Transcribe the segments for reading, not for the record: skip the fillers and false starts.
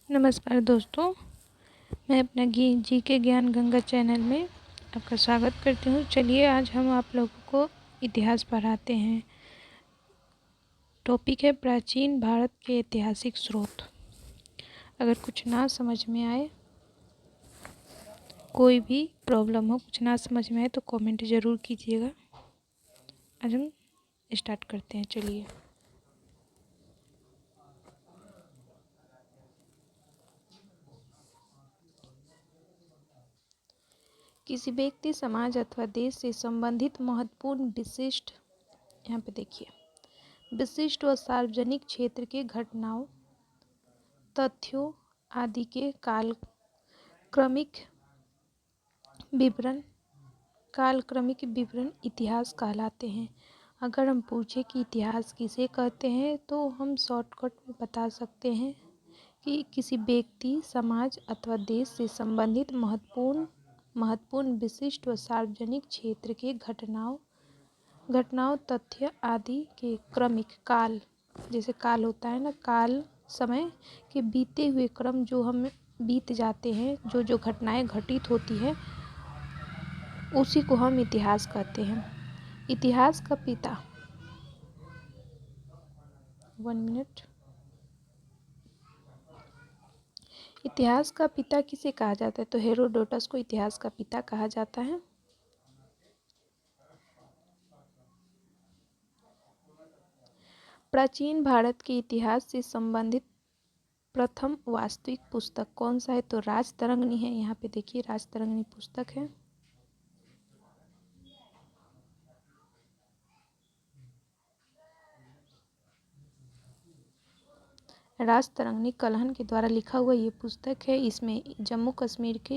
नमस्कार दोस्तों, मैं अपना जी के ज्ञान गंगा चैनल में आपका स्वागत करती हूँ। चलिए आज हम आप लोगों को इतिहास पढ़ाते हैं। टॉपिक है प्राचीन भारत के ऐतिहासिक स्रोत। अगर कुछ ना समझ में आए, कोई भी प्रॉब्लम हो, कुछ ना समझ में आए तो कमेंट ज़रूर कीजिएगा। आज हम स्टार्ट करते हैं। चलिए, किसी व्यक्ति, समाज अथवा देश से संबंधित महत्वपूर्ण यहाँ पे देखिए, विशिष्ट व सार्वजनिक क्षेत्र के घटनाओं, तथ्यों आदि के कालक्रमिक विवरण इतिहास कहलाते हैं। अगर हम पूछे कि इतिहास किसे कहते हैं तो हम शॉर्टकट में बता सकते हैं कि किसी व्यक्ति, समाज अथवा देश से संबंधित महत्वपूर्ण विशिष्ट व सार्वजनिक क्षेत्र के घटनाओं, तथ्य आदि के क्रमिक काल, जैसे काल होता है ना, काल समय के बीते हुए क्रम जो हम बीत जाते हैं, जो घटनाएं घटित होती है, उसी को हम इतिहास कहते हैं। इतिहास का पिता, 1 मिनट। इतिहास का पिता किसे कहा जाता है? तो हेरोडोटस को इतिहास का पिता कहा जाता है। प्राचीन भारत के इतिहास से संबंधित प्रथम वास्तविक पुस्तक कौन सा है? तो राजतरंगिणी है। यहाँ पे देखिए, राजतरंगिणी पुस्तक है। राजतरंगिणी कलहन के द्वारा लिखा हुआ ये पुस्तक है। इसमें जम्मू कश्मीर के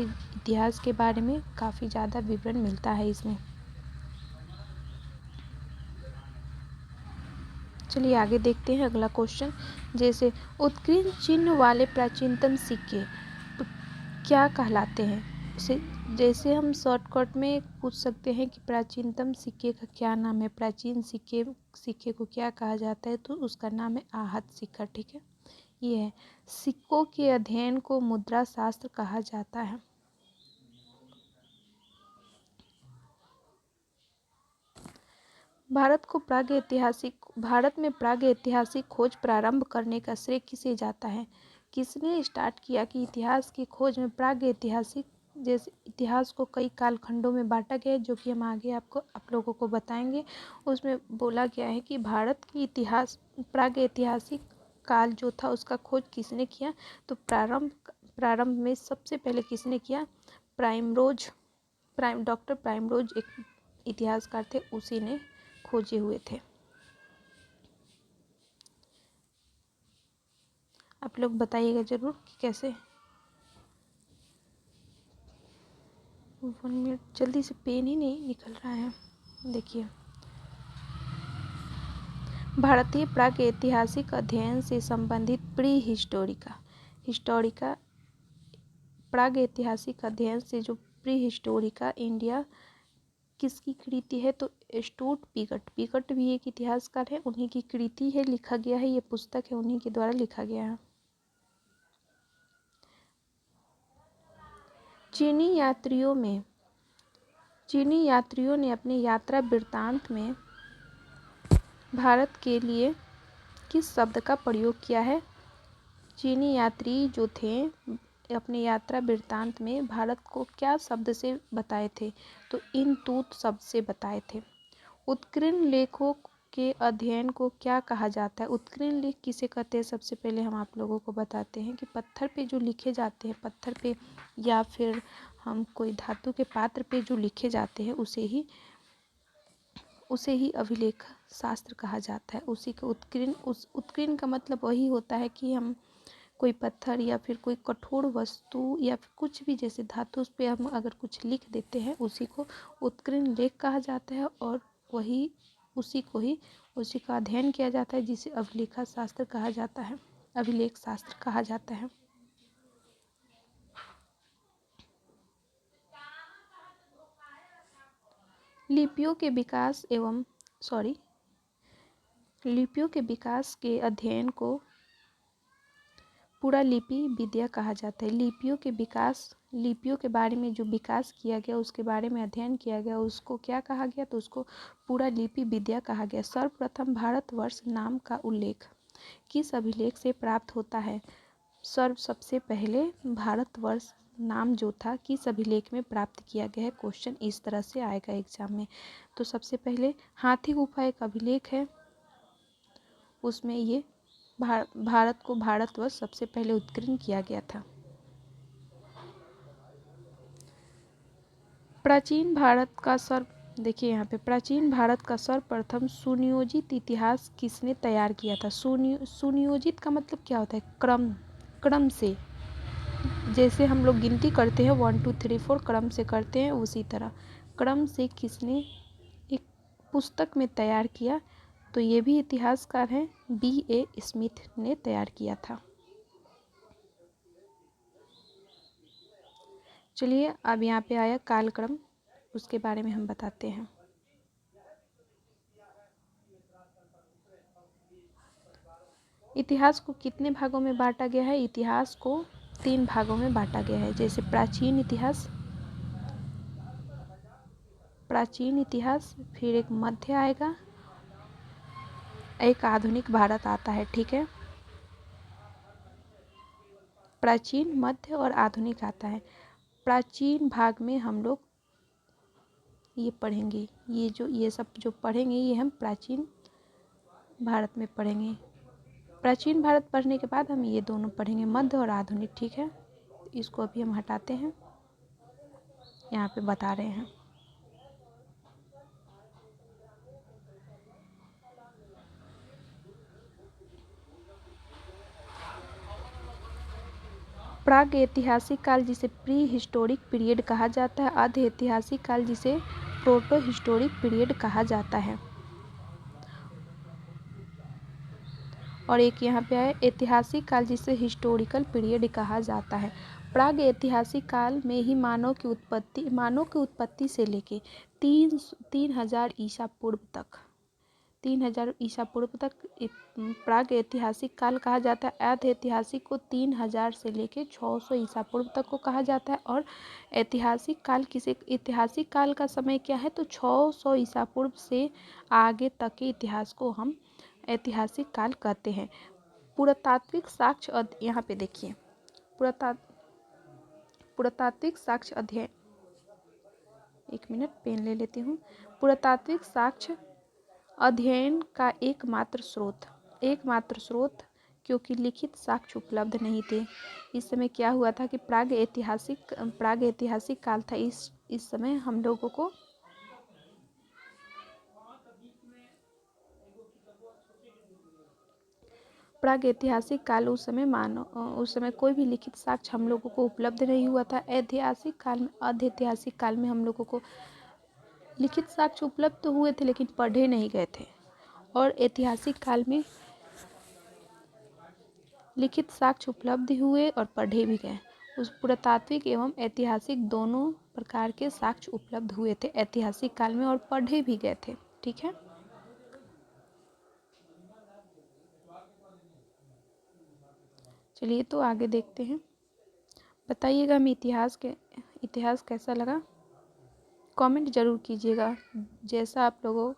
इतिहास के बारे में काफ़ी ज़्यादा विवरण मिलता है इसमें। चलिए आगे देखते हैं अगला क्वेश्चन। जैसे उत्कीर्ण चिन्ह वाले प्राचीनतम सिक्के क्या कहलाते हैं? जैसे हम शॉर्टकट में पूछ सकते हैं कि प्राचीनतम सिक्के का क्या नाम है। प्राचीन सिक्के को क्या कहा जाता है? तो उसका नाम है आहत सिक्का। ठीक है, ये है। सिक्कों के अध्ययन को मुद्रा शास्त्र कहा जाता है। भारत में प्रागैतिहासिक खोज प्रारंभ करने का श्रेय किसे जाता है? किसने स्टार्ट किया कि इतिहास की खोज में प्रागैतिहासिक, जैसे इतिहास को कई कालखंडों में बांटा गया है, जो कि हम आगे आप लोगों को बताएंगे। उसमें बोला गया है कि भारत की प्रागैतिहासिक काल जो था उसका खोज किसने किया? तो प्रारंभ में सबसे पहले किसने किया? डॉक्टर प्राइमरोज एक इतिहासकार थे, उसी ने खोजे हुए थे। आप लोग बताइएगा जरूर कि कैसे। 1 मिनट, जल्दी से पेन ही नहीं निकल रहा है। देखिए, भारतीय प्रागैतिहासिक अध्ययन से संबंधित प्रागैतिहासिक अध्ययन से जो प्री-हिस्टोरिका इंडिया किसकी कृति है? तो स्टूट पिगट भी एक इतिहासकार है, उन्हीं की कृति है, लिखा गया है, ये पुस्तक है, उन्हीं के द्वारा लिखा गया है। चीनी यात्रियों ने अपनी यात्रा वृत्तांत में भारत के लिए किस शब्द का प्रयोग किया है? चीनी यात्री जो थे अपनी यात्रा वृत्तांत में भारत को क्या शब्द से बताए थे? तो इन तूत शब्द से बताए थे। उत्कीर्ण लेखों के अध्ययन को क्या कहा जाता है? उत्कीर्ण लेख किसे कहते हैं? सबसे पहले हम आप लोगों को बताते हैं कि पत्थर पे जो लिखे जाते हैं, पत्थर पे या फिर हम कोई धातु के पात्र पे जो लिखे जाते हैं उसे ही अभिलेख शास्त्र कहा जाता है। उसी को उत्कीर्ण का मतलब वही होता है कि हम कोई पत्थर या फिर कोई कठोर वस्तु या फिर कुछ भी, जैसे धातु, उस पर हम अगर कुछ लिख देते हैं, उसी को उत्कीर्ण लेख कहा जाता है। और उसी का अध्ययन किया जाता है, जिसे अभिलेख शास्त्र कहा जाता है। लिपियों के विकास के अध्ययन को पूरा लिपि विद्या कहा जाता है। लिपियों के बारे में जो विकास किया गया, उसके बारे में अध्ययन किया गया, उसको क्या कहा गया, तो उसको पूरा लिपि विद्या कहा गया। सर्वप्रथम भारतवर्ष नाम का उल्लेख किस अभिलेख से प्राप्त होता है? सबसे पहले भारतवर्ष नाम जो था किस अभिलेख में प्राप्त किया गया है? क्वेश्चन इस तरह से आएगा एग्जाम में। तो सबसे पहले हाथी गुफा एक अभिलेख है, उसमें ये भारत को भारतवर्ष सबसे पहले उत्कीर्ण किया गया था। प्राचीन भारत का प्राचीन भारत का सर्वप्रथम सुनियोजित इतिहास किसने तैयार किया था? सुनियोजित का मतलब क्या होता है? क्रम से, जैसे हम लोग गिनती करते हैं 1 2 3 4 क्रम से करते हैं, उसी तरह क्रम से किसने एक पुस्तक में तैयार किया? तो ये भी इतिहासकार हैं, B.A. स्मिथ ने तैयार किया था। चलिए अब यहाँ पे आया कालक्रम, उसके बारे में हम बताते हैं। इतिहास को कितने भागों में बांटा गया है? इतिहास को 3 भागों में बांटा गया है। जैसे प्राचीन इतिहास, फिर एक मध्य आएगा, एक आधुनिक भारत आता है। ठीक है, प्राचीन, मध्य और आधुनिक आता है। प्राचीन भाग में हम लोग ये पढ़ेंगे, ये सब जो पढ़ेंगे ये हम प्राचीन भारत में पढ़ेंगे। प्राचीन भारत पढ़ने के बाद हम ये दोनों पढ़ेंगे, मध्य और आधुनिक। ठीक है, इसको अभी हम हटाते हैं, यहाँ पे बता रहे हैं। प्राग ऐतिहासिक काल जिसे प्री हिस्टोरिक पीरियड कहा जाता है, अर्ध ऐतिहासिक काल जिसे प्रोटो हिस्टोरिक पीरियड कहा जाता है। और एक यहाँ पे है ऐतिहासिक काल जिसे हिस्टोरिकल पीरियड कहा जाता है। प्राग ऐतिहासिक काल में ही मानव की उत्पत्ति से लेके 3000 ईसा पूर्व तक 3000 ईसा पूर्व तक प्राग ऐतिहासिक काल कहा जाता है। अर्ध ऐतिहासिक को 3000 से लेके 600 ईसा पूर्व तक को कहा जाता है। और ऐतिहासिक काल का समय क्या है? तो 600 ईसा पूर्व से आगे तक के इतिहास को हम ऐतिहासिक काल कहते हैं। पुरातात्विक साक्ष्य यहाँ पे देखिए, पुरातात्विक साक्ष्य अध्ययन, एक मिनट पेन ले लेती हूँ। पुरातात्विक साक्ष्य अध्ययन का एकमात्र स्रोत क्योंकि लिखित साक्ष्य उपलब्ध नहीं थे। इस समय क्या हुआ था कि प्राग ऐतिहासिक काल था। इस समय हम लोगों को प्राग ऐतिहासिक काल, उस समय कोई भी लिखित साक्ष्य हम लोगों को उपलब्ध नहीं हुआ था। अर्ध ऐतिहासिक काल में हम लोगों को लिखित साक्ष्य उपलब्ध तो हुए थे लेकिन पढ़े नहीं गए थे। और ऐतिहासिक काल में लिखित साक्ष्य उपलब्ध हुए और पढ़े भी गए। उस पुरातात्विक एवं ऐतिहासिक दोनों प्रकार के साक्ष्य उपलब्ध हुए थे ऐतिहासिक काल में और पढ़े भी गए थे। ठीक है, चलिए तो आगे देखते हैं। बताइएगा हमें इतिहास कैसा लगा, कमेंट ज़रूर कीजिएगा। जैसा आप लोगों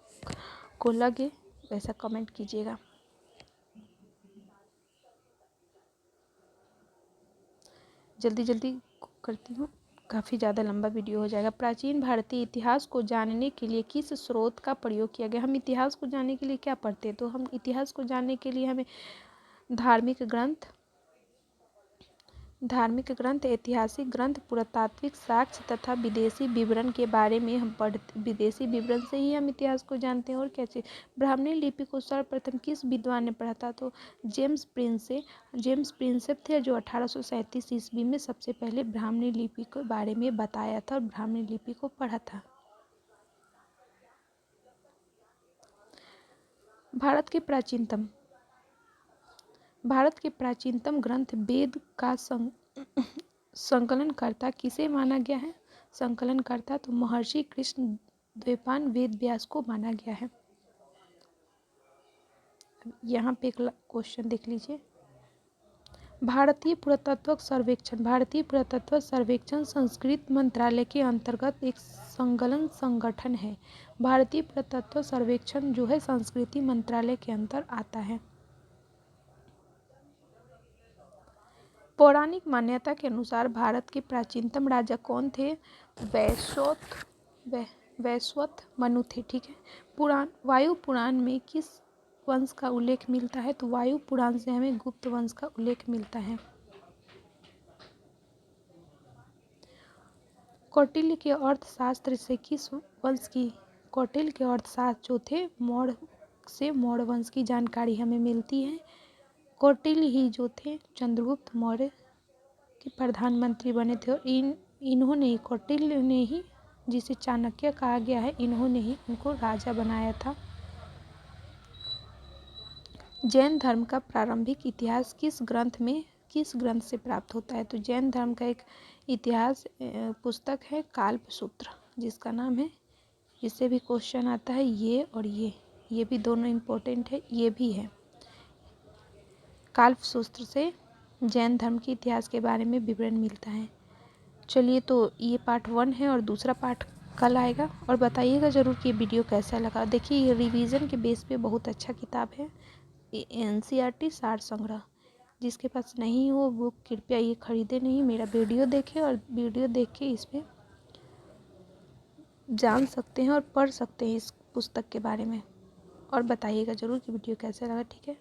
को लगे वैसा कमेंट कीजिएगा। जल्दी करती हूँ, काफ़ी ज़्यादा लंबा वीडियो हो जाएगा। प्राचीन भारतीय इतिहास को जानने के लिए किस स्रोत का प्रयोग किया गया? हम इतिहास को जानने के लिए क्या पढ़ते हैं? तो हम इतिहास को जानने के लिए हमें धार्मिक ग्रंथ, ऐतिहासिक ग्रंथ, पुरातात्विक साक्ष्य तथा विदेशी विवरण के बारे में हम विदेशी विवरण से ही हम इतिहास को जानते हैं। और क्या चीज़? ब्राह्मणी लिपि को सर्वप्रथम किस विद्वान ने पढ़ा था? तो जेम्स प्रिंसेप थे जो 1837 ईस्वी में सबसे पहले ब्राह्मणी लिपि के बारे में बताया था और ब्राह्मणी लिपि को पढ़ा था। भारत के प्राचीनतम ग्रंथ वेद का संकलनकर्ता किसे माना गया है? संकलनकर्ता तो महर्षि कृष्ण द्वैपायन वेद व्यास को माना गया है। यहाँ पे एक क्वेश्चन देख लीजिए, भारतीय पुरातत्व सर्वेक्षण संस्कृति मंत्रालय के अंतर्गत एक संलग्न संगठन है। भारतीय पुरातत्व सर्वेक्षण जो है संस्कृति मंत्रालय के अंतर आता है। पौराणिक मान्यता के अनुसार भारत के प्राचीनतम राजा कौन थे? वैवस्वत मनु थे। ठीक है। वायु पुराण में किस वंश का उल्लेख मिलता है? तो वायु पुराण से हमें गुप्त वंश का उल्लेख मिलता है। कौटिल्य के अर्थशास्त्र से किस वंश की कौटिल्य के अर्थशास्त्र जो थे मौर्य वंश की जानकारी हमें मिलती है। कौटिल्य ही जो थे चंद्रगुप्त मौर्य के प्रधानमंत्री बने थे और इन्होंने ही कौटिल्य ने ही, जिसे चाणक्य कहा गया है, इन्होंने ही उनको राजा बनाया था। जैन धर्म का प्रारंभिक इतिहास किस ग्रंथ से प्राप्त होता है? तो जैन धर्म का एक इतिहास पुस्तक है काल्पसूत्र, जिसका नाम है, इससे भी क्वेश्चन आता है ये और ये भी दोनों इम्पोर्टेंट है, ये भी है। काल्पसूत्र से जैन धर्म के इतिहास के बारे में विवरण मिलता है। चलिए, तो ये पार्ट 1 है और दूसरा पार्ट कल आएगा। और बताइएगा ज़रूर कि ये वीडियो कैसा लगा। देखिए, ये रिवीजन के बेस पे बहुत अच्छा किताब है, NCERT सार संग्रह। जिसके पास नहीं हो वो कृपया ये खरीदे नहीं, मेरा वीडियो देखें और वीडियो देख के इसमें जान सकते हैं और पढ़ सकते हैं इस पुस्तक के बारे में। और बताइएगा ज़रूर कि वीडियो कैसा लगा। ठीक है।